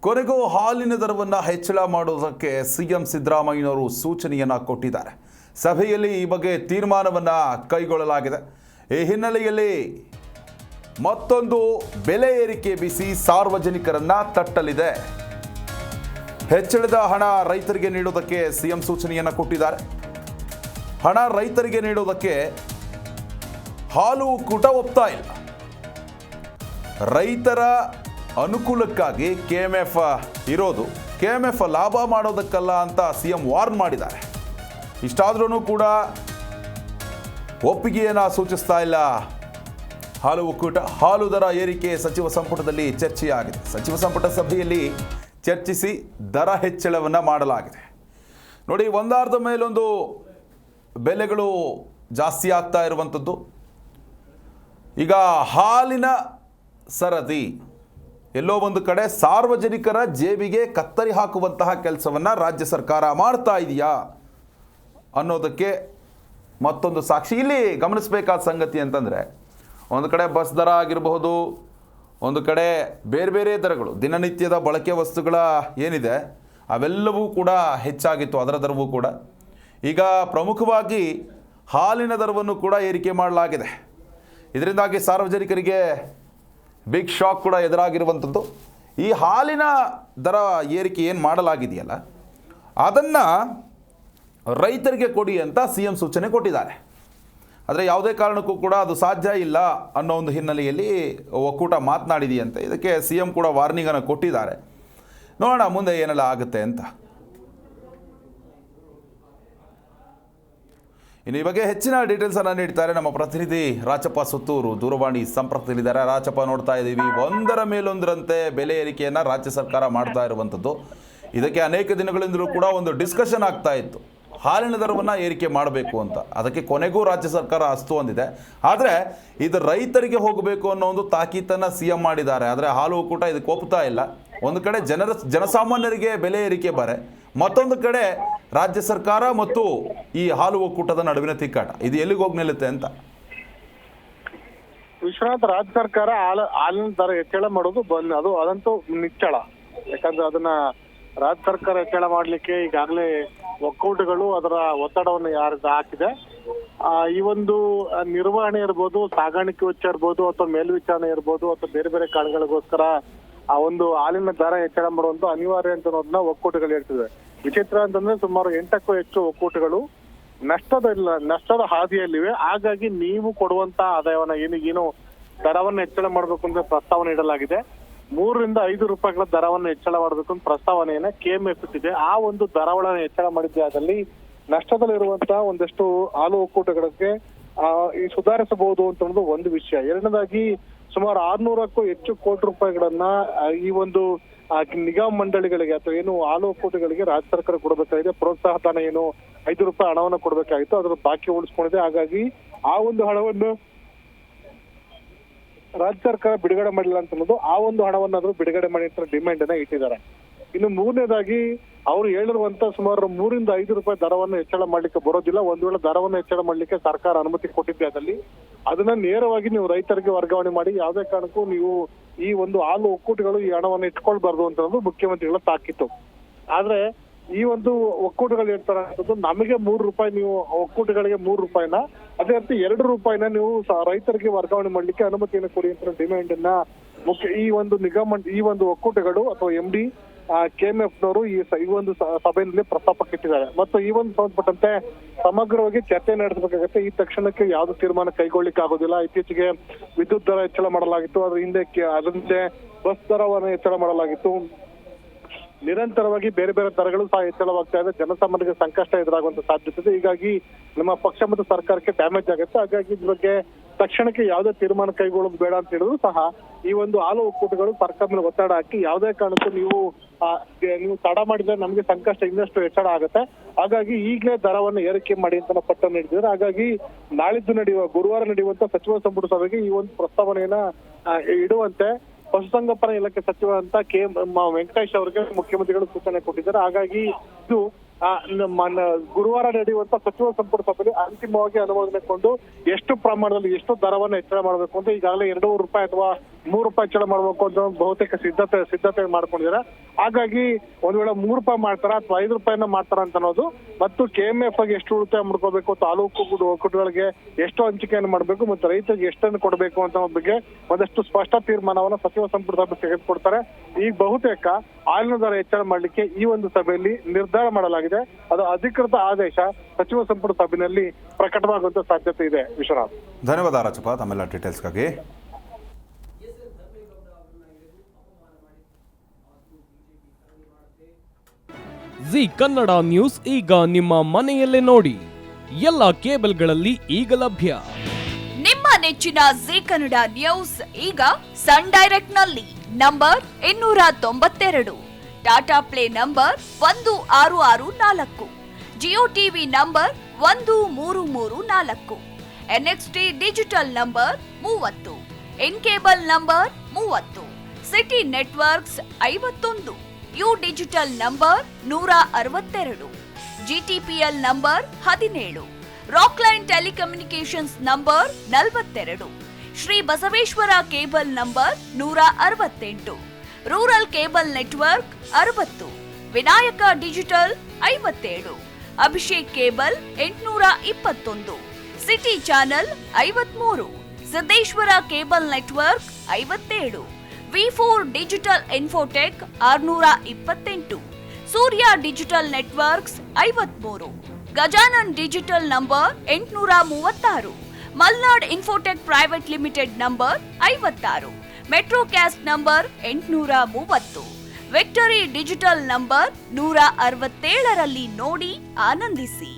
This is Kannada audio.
ಕೊನೆಗೂ ಹಾಲಿನ ದರವನ್ನು ಹೆಚ್ಚಳ ಮಾಡುವುದಕ್ಕೆ ಸಿಎಂ ಸಿದ್ದರಾಮಯ್ಯನವರು ಸೂಚನೆಯನ್ನು ಕೊಟ್ಟಿದ್ದಾರೆ. ಸಭೆಯಲ್ಲಿ ಈ ಬಗ್ಗೆ ತೀರ್ಮಾನವನ್ನು ಕೈಗೊಳ್ಳಲಾಗಿದೆ. ಈ ಹಿನ್ನೆಲೆಯಲ್ಲಿ ಮತ್ತೊಂದು ಬೆಲೆ ಏರಿಕೆ ಬಿಸಿ ಸಾರ್ವಜನಿಕರನ್ನ ತಟ್ಟಲಿದೆ. ಹೆಚ್ಚಳದ ಹಣ ರೈತರಿಗೆ ನೀಡುವುದಕ್ಕೆ ಸಿಎಂ ಸೂಚನೆಯನ್ನು ಕೊಟ್ಟಿದ್ದಾರೆ. ಹಣ ರೈತರಿಗೆ ನೀಡುವುದಕ್ಕೆ ಹಾಲು ಒಕ್ಕೂಟ ಒಪ್ತಾ ಇಲ್ಲ. ರೈತರ ಅನುಕೂಲಕ್ಕಾಗಿ ಕೆಎಂಎಫ್ ಇರೋದು, ಕೆಎಂಎಫ್ ಲಾಭ ಮಾಡೋದಕ್ಕಲ್ಲ ಅಂತ ಸಿಎಂ ವಾರ್ನ್ ಮಾಡಿದ್ದಾರೆ. ಇಷ್ಟಾದ್ರೂ ಕೂಡ ಒಪ್ಪಿಗೆಯನ್ನು ಸೂಚಿಸ್ತಾ ಇಲ್ಲ ಹಾಲು ಒಕ್ಕೂಟ. ಹಾಲು ದರ ಏರಿಕೆ ಸಚಿವ ಸಂಪುಟದಲ್ಲಿ ಚರ್ಚೆಯಾಗಿದೆ. ಸಚಿವ ಸಂಪುಟ ಸಭೆಯಲ್ಲಿ ಚರ್ಚಿಸಿ ದರ ಹೆಚ್ಚಳವನ್ನು ಮಾಡಲಾಗಿದೆ. ನೋಡಿ, ಒಂದಾರ್ಧ ಮೇಲೊಂದು ಬೆಲೆಗಳು ಜಾಸ್ತಿ ಆಗ್ತಾ ಇರುವಂಥದ್ದು. ಈಗ ಹಾಲಿನ ಸರದಿ ಎಲ್ಲೋ ಒಂದು ಕಡೆ ಸಾರ್ವಜನಿಕರ ಜೇಬಿಗೆ ಕತ್ತರಿ ಹಾಕುವಂತಹ ಕೆಲಸವನ್ನು ರಾಜ್ಯ ಸರ್ಕಾರ ಮಾಡ್ತಾ ಇದೆಯಾ ಅನ್ನೋದಕ್ಕೆ ಮತ್ತೊಂದು ಸಾಕ್ಷಿ. ಇಲ್ಲಿ ಗಮನಿಸಬೇಕಾದ ಸಂಗತಿ ಅಂತಂದರೆ, ಒಂದು ಕಡೆ ಬಸ್ ದರ ಆಗಿರಬಹುದು, ಒಂದು ಕಡೆ ಬೇರೆ ಬೇರೆ ದರಗಳು, ದಿನನಿತ್ಯದ ಬಳಕೆ ವಸ್ತುಗಳ ಏನಿದೆ ಅವೆಲ್ಲವೂ ಕೂಡ ಹೆಚ್ಚಾಗಿತ್ತು, ಅದರ ದರವೂ ಕೂಡ. ಈಗ ಪ್ರಮುಖವಾಗಿ ಹಾಲಿನ ದರವನ್ನು ಕೂಡ ಏರಿಕೆ ಮಾಡಲಾಗಿದೆ. ಇದರಿಂದಾಗಿ ಸಾರ್ವಜನಿಕರಿಗೆ ಬಿಗ್ ಶಾಕ್ ಕೂಡ ಎದುರಾಗಿರುವಂಥದ್ದು. ಈ ಹಾಲಿನ ದರ ಏರಿಕೆ ಏನು ಮಾಡಲಾಗಿದೆಯಲ್ಲ, ಅದನ್ನು ರೈತರಿಗೆ ಕೊಡಿ ಅಂತ ಸಿಎಂ ಸೂಚನೆ ಕೊಟ್ಟಿದ್ದಾರೆ. ಆದರೆ ಯಾವುದೇ ಕಾರಣಕ್ಕೂ ಕೂಡ ಅದು ಸಾಧ್ಯ ಇಲ್ಲ ಅನ್ನೋ ಒಂದು ಹಿನ್ನೆಲೆಯಲ್ಲಿ ಒಕ್ಕೂಟ ಮಾತನಾಡಿದೆಯಂತೆ. ಇದಕ್ಕೆ ಸಿಎಂ ಕೂಡ ವಾರ್ನಿಂಗನ್ನು ಕೊಟ್ಟಿದ್ದಾರೆ. ನೋಡೋಣ ಮುಂದೆ ಏನೆಲ್ಲ ಆಗುತ್ತೆ ಅಂತ. ಇನ್ನು ಈ ಬಗ್ಗೆ ಹೆಚ್ಚಿನ ಡೀಟೇಲ್ಸನ್ನು ನೀಡ್ತಾರೆ ನಮ್ಮ ಪ್ರತಿನಿಧಿ ರಾಚಪ್ಪ ಸುತ್ತೂರು. ದೂರವಾಣಿ ಸಂಪರ್ಕದಲ್ಲಿದ್ದಾರೆ. ರಾಚಪ್ಪ, ನೋಡ್ತಾ ಇದ್ದೀವಿ ಒಂದರ ಮೇಲೊಂದರಂತೆ ಬೆಲೆ ಏರಿಕೆಯನ್ನು ರಾಜ್ಯ ಸರ್ಕಾರ ಮಾಡ್ತಾ ಇರುವಂಥದ್ದು. ಇದಕ್ಕೆ ಅನೇಕ ದಿನಗಳಿಂದಲೂ ಕೂಡ ಒಂದು ಡಿಸ್ಕಷನ್ ಆಗ್ತಾ ಇತ್ತು, ಹಾಲಿನ ದರವನ್ನು ಏರಿಕೆ ಮಾಡಬೇಕು ಅಂತ. ಅದಕ್ಕೆ ಕೊನೆಗೂ ರಾಜ್ಯ ಸರ್ಕಾರ ಅಸ್ತು ಹೊಂದಿದೆ. ಆದರೆ ಇದು ರೈತರಿಗೆ ಹೋಗಬೇಕು ಅನ್ನೋ ಒಂದು ತಾಕೀತನ್ನು ಸಿಎಂ ಮಾಡಿದ್ದಾರೆ. ಆದರೆ ಹಾಲು ಒಕ್ಕೂಟ ಇದಕ್ಕೆ ಒಪ್ತಾ ಇಲ್ಲ. ಒಂದು ಕಡೆ ಜನಸಾಮಾನ್ಯರಿಗೆ ಬೆಲೆ ಏರಿಕೆ ಬರೆ, ಮತ್ತೊಂದು ಕಡೆ ರಾಜ್ಯ ಸರ್ಕಾರ ಮತ್ತು ಈ ಹಾಲು ಒಕ್ಕೂಟದ ನಡುವಿನ ತಿಕ್ಕಾಟ. ಇದು ಎಲ್ಲಿಗೆ ಹೋಗಿ ನಿಲ್ಲುತ್ತೆ ಅಂತ ವಿಶ್ವನಾಥ್, ರಾಜ್ಯ ಸರ್ಕಾರ ಹಾಲಿನ ದರ ಹೆಚ್ಚಳ ಮಾಡೋದು ಅದಂತೂ ನಿಚ್ಚಳ. ಯಾಕಂದ್ರೆ ಅದನ್ನ ರಾಜ್ಯ ಸರ್ಕಾರ ಹೆಚ್ಚಳ ಮಾಡ್ಲಿಕ್ಕೆ ಈಗಾಗಲೇ ಒಕ್ಕೂಟಗಳು ಅದರ ಒತ್ತಡವನ್ನು ಹಾಕಿದೆ. ಈ ಒಂದು ನಿರ್ವಹಣೆ ಇರ್ಬೋದು, ಸಾಗಾಣಿಕೆ ವೆಚ್ಚ ಇರ್ಬೋದು, ಅಥವಾ ಮೇಲ್ವಿಚಾರಣೆ ಇರ್ಬೋದು, ಅಥವಾ ಬೇರೆ ಬೇರೆ ಕಾರಣಗಳಿಗೋಸ್ಕರ ಆ ಒಂದು ಹಾಲಿನ ದರ ಹೆಚ್ಚಳ ಮಾಡುವಂತ ಅನಿವಾರ್ಯ ಅಂತ ಅನ್ನೋದನ್ನ ಒಕ್ಕೂಟಗಳು ಹೇಳ್ತಿದೆ. ವಿಚಿತ್ರ ಅಂತಂದ್ರೆ ಸುಮಾರು 8ಕ್ಕೂ ಹೆಚ್ಚು ಒಕ್ಕೂಟಗಳು ನಷ್ಟದ ಹಾದಿಯಲ್ಲಿವೆ. ಹಾಗಾಗಿ ನೀವು ಕೊಡುವಂತ ಆದಾಯವನ್ನ ಏನು ದರವನ್ನು ಹೆಚ್ಚಳ ಮಾಡಬೇಕು ಅಂತ ಪ್ರಸ್ತಾವನೆ ಇಡಲಾಗಿದೆ. 3 ರಿಂದ 5 ರೂಪಾಯಿಗಳ ದರವನ್ನು ಹೆಚ್ಚಳ ಮಾಡಬೇಕು ಅಂತ ಪ್ರಸ್ತಾವನೆಯನ್ನ ಕೆಎಂಎಫ್ ಇಟ್ಟಿದೆ. ಆ ಒಂದು ದರವನ್ನು ಹೆಚ್ಚಳ ಮಾಡಿದ್ದೆ ಆದಲ್ಲಿ ನಷ್ಟದಲ್ಲಿರುವಂತಹ ಒಂದಷ್ಟು ಹಾಲು ಒಕ್ಕೂಟಗಳಿಗೆ ಸುಧಾರಿಸಬಹುದು ಅಂತ ಅನ್ನೋದು ಒಂದು ವಿಷಯ. ಎರಡನೇದಾಗಿ ಸುಮಾರು 600ಕ್ಕೂ ಹೆಚ್ಚು ಕೋಟಿ ರೂಪಾಯಿಗಳನ್ನ ಈ ಒಂದು ನಿಗಮ ಮಂಡಳಿಗಳಿಗೆ ಅಥವಾ ಏನು ಹಾಲು ಒಕ್ಕೂಟಗಳಿಗೆ ರಾಜ್ಯ ಸರ್ಕಾರ ಕೊಡಬೇಕಾಗಿದೆ. ಪ್ರೋತ್ಸಾಹ ಧನ ಏನು 5 ರೂಪಾಯಿ ಹಣವನ್ನು ಕೊಡಬೇಕಾಗಿತ್ತು, ಅದರ ಬಾಕಿ ಉಳಿಸ್ಕೊಂಡಿದೆ. ಹಾಗಾಗಿ ಆ ಒಂದು ಹಣವನ್ನು ರಾಜ್ಯ ಸರ್ಕಾರ ಬಿಡುಗಡೆ ಮಾಡಿಲ್ಲ ಅಂತ ಅನ್ನೋದು, ಆ ಒಂದು ಹಣವನ್ನಾದ್ರೂ ಬಿಡುಗಡೆ ಮಾಡಿ ಅಂತ ಡಿಮ್ಯಾಂಡ್ ಅನ್ನ ಇಟ್ಟಿದ್ದಾರೆ. ಇನ್ನು ಮೂರನೇದಾಗಿ ಅವರು ಹೇಳಿರುವಂತ ಸುಮಾರು 3 ರಿಂದ 5 ರೂಪಾಯಿ ದರವನ್ನು ಹೆಚ್ಚಳ ಮಾಡ್ಲಿಕ್ಕೆ ಬರೋದಿಲ್ಲ. ಒಂದ್ ವೇಳೆ ದರವನ್ನು ಹೆಚ್ಚಳ ಮಾಡ್ಲಿಕ್ಕೆ ಸರ್ಕಾರ ಅನುಮತಿ ಕೊಟ್ಟಿದ್ದೆ ಆದಲ್ಲಿ ಅದನ್ನ ನೇರವಾಗಿ ನೀವು ರೈತರಿಗೆ ವರ್ಗಾವಣೆ ಮಾಡಿ, ಯಾವುದೇ ಕಾರಣಕ್ಕೂ ನೀವು ಈ ಒಂದು ಹಾಲು ಒಕ್ಕೂಟಗಳು ಈ ಹಣವನ್ನು ಇಟ್ಕೊಳ್ಬಾರ್ದು ಅಂತ ಅನ್ನೋದು ಮುಖ್ಯಮಂತ್ರಿಗಳ ತಾಕೀತು. ಆದ್ರೆ ಈ ಒಂದು ಒಕ್ಕೂಟಗಳು ಹೇಳ್ತಾರೆ ನಮಗೆ 3 ರೂಪಾಯಿ, ನೀವು ಒಕ್ಕೂಟಗಳಿಗೆ 3 ರೂಪಾಯಿನ, ಅದೇ ರೀತಿ 2 ರೂಪಾಯಿನ ನೀವು ರೈತರಿಗೆ ವರ್ಗಾವಣೆ ಮಾಡ್ಲಿಕ್ಕೆ ಅನುಮತಿಯನ್ನು ಕೊಡಿ ಅಂತ ಡಿಮ್ಯಾಂಡ್ ಅನ್ನ ಈ ಒಂದು ಒಕ್ಕೂಟಗಳು ಅಥವಾ MD ಕೆಎಂಎಫ್ನವರು ಈ ಒಂದು ಸಭೆಯಲ್ಲಿ ಪ್ರಸ್ತಾಪಕ್ಕಿಟ್ಟಿದ್ದಾರೆ. ಮತ್ತು ಈ ಒಂದು ಸಂಬಂಧಪಟ್ಟಂತೆ ಸಮಗ್ರವಾಗಿ ಚರ್ಚೆ ನಡೆಸಬೇಕಾಗುತ್ತೆ. ಈ ತಕ್ಷಣಕ್ಕೆ ಯಾವ್ದು ತೀರ್ಮಾನ ಕೈಗೊಳ್ಳಿಕ್ಕೆ ಆಗೋದಿಲ್ಲ. ಇತ್ತೀಚೆಗೆ ವಿದ್ಯುತ್ ದರ ಹೆಚ್ಚಳ ಮಾಡಲಾಗಿತ್ತು, ಅದ್ರ ಹಿಂದೆ ಬಸ್ ದರವನ್ನು ಹೆಚ್ಚಳ ಮಾಡಲಾಗಿತ್ತು. ನಿರಂತರವಾಗಿ ಬೇರೆ ಬೇರೆ ದರಗಳು ಸಹ ಹೆಚ್ಚಳವಾಗ್ತಾ ಇದೆ. ಜನಸಾಮಾನ್ಯರಿಗೆ ಸಂಕಷ್ಟ ಎದುರಾಗುವಂತ ಸಾಧ್ಯತೆ ಇದೆ. ಹೀಗಾಗಿ ನಮ್ಮ ಪಕ್ಷ ಮತ್ತು ಸರ್ಕಾರಕ್ಕೆ ಡ್ಯಾಮೇಜ್ ಆಗುತ್ತೆ. ಹಾಗಾಗಿ ಇದ್ರ ಬಗ್ಗೆ ತಕ್ಷಣಕ್ಕೆ ಯಾವುದೇ ತೀರ್ಮಾನ ಕೈಗೊಳ್ಳೋದು ಬೇಡ ಅಂತ ಹೇಳಿದ್ರು ಸಹ ಈ ಒಂದು ಹಾಲು ಒಕ್ಕೂಟಗಳು ಸರ್ಕಾರ ಮೇಲೆ ಒತ್ತಡ ಹಾಕಿ ಯಾವುದೇ ಕಾರಣಕ್ಕೂ ನೀವು ತಡ ಮಾಡಿದ್ರೆ ನಮಗೆ ಸಂಕಷ್ಟ ಇನ್ನಷ್ಟು ಹೆಚ್ಚಳ ಆಗುತ್ತೆ. ಹಾಗಾಗಿ ಈಗಲೇ ದರವನ್ನು ಏರಿಕೆ ಮಾಡಿ ಅಂತ ಪಟ್ಟನ್ನು ನೀಡಿದ್ದಾರೆ. ಹಾಗಾಗಿ ನಾಳಿದ್ದು ಗುರುವಾರ ನಡೆಯುವಂತ ಸಚಿವ ಸಂಪುಟ ಸಭೆಗೆ ಈ ಒಂದು ಪ್ರಸ್ತಾವನೆಯನ್ನ ಇಡುವಂತೆ ಪಶುಸಂಗೋಪನಾ ಇಲಾಖೆ ಸಚಿವ ಅಂತ ವೆಂಕಟೇಶ್ ಅವರಿಗೆ ಮುಖ್ಯಮಂತ್ರಿಗಳು ಸೂಚನೆ ಕೊಟ್ಟಿದ್ದಾರೆ. ಹಾಗಾಗಿ ಇದು ಗುರುವಾರ ನಡೆಯುವಂತ ಸಚಿವ ಸಂಪುಟ ಸಭೆಯಲ್ಲಿ ಅಂತಿಮವಾಗಿ ಅನುಮೋದನೆ ಕೊಂಡು ಎಷ್ಟು ಪ್ರಮಾಣದಲ್ಲಿ ಎಷ್ಟು ದರವನ್ನು ಹೆಚ್ಚಳ ಮಾಡಬೇಕು ಅಂತ ಈಗಾಗಲೇ 2 ರೂಪಾಯಿ ಅಥವಾ ರೂಪಾಯಿ ಹೆಚ್ಚಳ ಮಾಡ್ಬೇಕು ಅಂತ ಬಹುತೇಕ ಸಿದ್ಧತೆ ಮಾಡ್ಕೊಂಡಿದ್ದಾರೆ. ಹಾಗಾಗಿ ಒಂದ್ ವೇಳೆ ₹3 ಮಾಡ್ತಾರ ಅಥವಾ ₹5 ಮಾಡ್ತಾರ ಅಂತ ಅನ್ನೋದು, ಮತ್ತು KMF ಆಗಿ ಎಷ್ಟು ಉಳಿತಾಯ ಮಾಡ್ಕೋಬೇಕು, ತಾಲೂಕು ಒಕ್ಕೂಟಗಳಿಗೆ ಎಷ್ಟು ಹಂಚಿಕೆಯನ್ನು ಮಾಡಬೇಕು ಮತ್ತು ರೈತರಿಗೆ ಎಷ್ಟನ್ನು ಕೊಡಬೇಕು ಅಂತ ಬಗ್ಗೆ ಒಂದಷ್ಟು ಸ್ಪಷ್ಟ ತೀರ್ಮಾನವನ್ನು ಸಚಿವ ಸಂಪುಟ ಸಭೆ ತೆಗೆದುಕೊಡ್ತಾರೆ. ಈಗ ಬಹುತೇಕ ಹಾಲಿನ ದರ ಹೆಚ್ಚಳ ಮಾಡ್ಲಿಕ್ಕೆ ಈ ಒಂದು ಸಭೆಯಲ್ಲಿ ನಿರ್ಧಾರ ಮಾಡಲಾಗಿದೆ. ಅದು ಅಧಿಕೃತ ಆದೇಶ ಸಚಿವ ಸಂಪುಟ ಸಭೆಯಲ್ಲಿ ಪ್ರಕಟವಾಗುವಂತ ಸಾಧ್ಯತೆ ಇದೆ. ವಿಶ್ವನಾಥ್, ಧನ್ಯವಾದ ರಾಜಪ್ಪ ತಮ್ಮೆಲ್ಲ ಡೀಟೇಲ್ಸ್ಗಾಗಿ. ಜಿ ಕನ್ನಡ ನ್ಯೂಸ್ ಈಗ ನಿಮ್ಮ ಮನೆಯಲ್ಲೇ ನೋಡಿ, ಎಲ್ಲ ಕೇಬಲ್ಗಳಲ್ಲಿ ಈಗ ಲಭ್ಯ. ನಿಮ್ಮ ನೆಚ್ಚಿನ ಜಿ ಕನ್ನಡ ನ್ಯೂಸ್ ಈಗ ಸನ್ ಡೈರೆಕ್ಟ್ ನಲ್ಲಿ number 292, Tata play number 1664, Jio TV number 1334, NXT digital number 30, in cable number 30, city networks 51, U digital number 162, GTPL number 17, Rockline telecommunications number 42, Shri Basaveshwara cable number 168, rural cable network 60, Vinayaka digital 57, Abhishek cable 821, city channel 53, Siddeshwara cable network 57, V4 digital Infotech 628, Surya digital networks 53, Gajanan digital number 836, Malnad Infotech private limited number 56, Metrocast number 830, Victory digital number 167ರಲ್ಲಿ ನೋಡಿ ಆನಂದಿಸಿ.